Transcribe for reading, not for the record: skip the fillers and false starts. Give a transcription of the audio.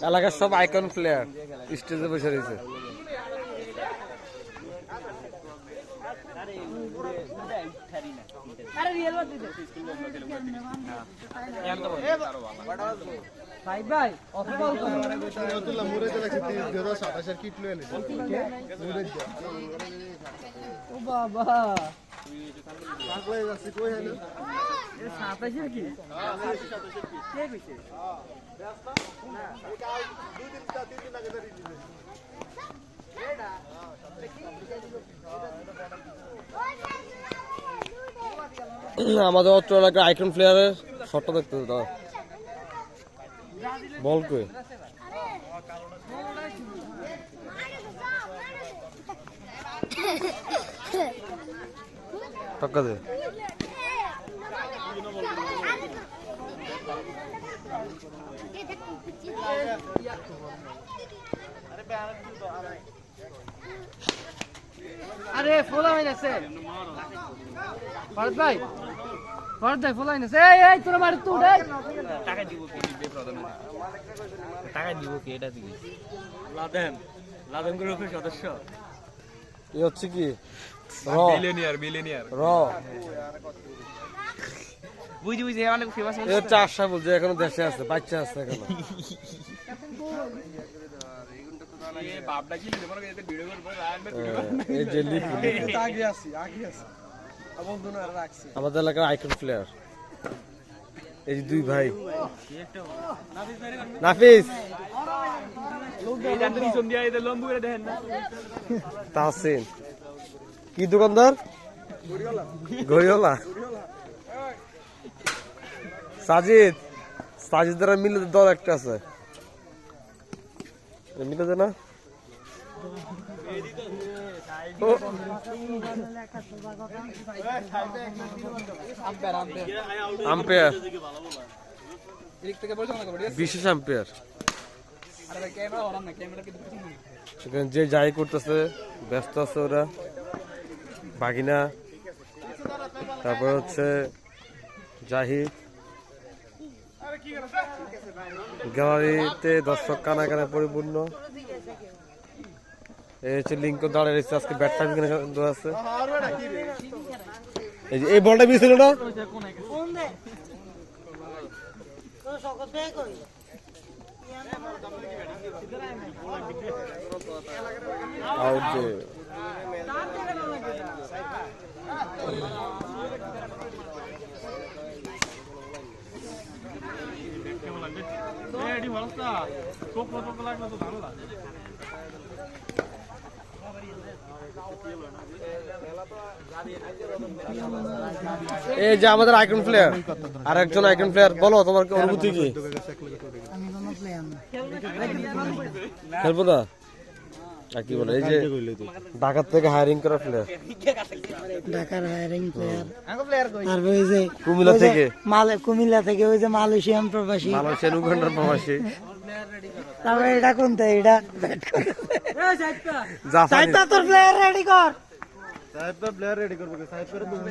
এলাকার সব icon player স্টেজে বসে রয়েছে। আমাদের অত্র এলাকার আইকন প্লেয়ারের শটটা দেখতে দাও, বল কই টক্কা দে। আরে ফোলা হয়ে গেছে ভারত ভাই, ভারত ভাই ফোলা হয়ে গেছে। এই তোরা মার তুই টাকা দিব কি দিবে প্রধান, টাকা দিব কি এটা দিবি লাদেন, লাদেন গ্রুপের সদস্য এই হচ্ছে কি মিলিয়নিয়ার র বুঝি বুঝি অনেক ফেমাস এই হচ্ছে আশা বলছে এখনো দেশে আছে, বাচ্চা আছে এখনো। বাপটা কি লিখে মনে করে ভিডিও করব এই যে লিখি আগে আছি বন্ধু না রাখছি। আমাদের এলাকার আইকন প্লেয়ার এই যে দুই ভাই নাফিস এই জানতে নিছন দিয়া এই লম্বু করে দেখেন না তাহসিন কি দোকানদার ঘড়িওয়ালা সাজিদ দ্বারা মিলে দল একটা আছে, মিলে দে না আম্পায়ার বিশেষ আম্পায়ার যে যাই করতেছে ব্যস্ত আছে ওরা বাগিনা, তারপর হচ্ছে জাহিদ, গ্যালারিতে দর্শক কানা কানা পরিপূর্ণ। এই হচ্ছে লিঙ্কন দাঁড়িয়ে রয়েছে, আজকে ব্যাট ফাইভ আছে। এই বলটা মিস হলো না, আউট। এই যে আমাদের আইকন প্লেয়ার, আর একজন আইকন প্লেয়ার, বলো তোমার অনুভূতি কি? খেলবো না কি বলে, এই যে ঢাকা থেকে হায়ারিং করা প্লেয়ার, ঢাকার হায়ারিং প্লেয়ার, তারপর ওই যে কুমিল্লা থেকে ওই যে মালয়েশিয়ান প্রবাসী, মালয়েশিয়ান উগান্ডার প্রবাসী। তারপরে এটা কোনটা, এটা জাফানি তোর প্লেয়ার রেডি কর। প্লেয়ার রেডি করবে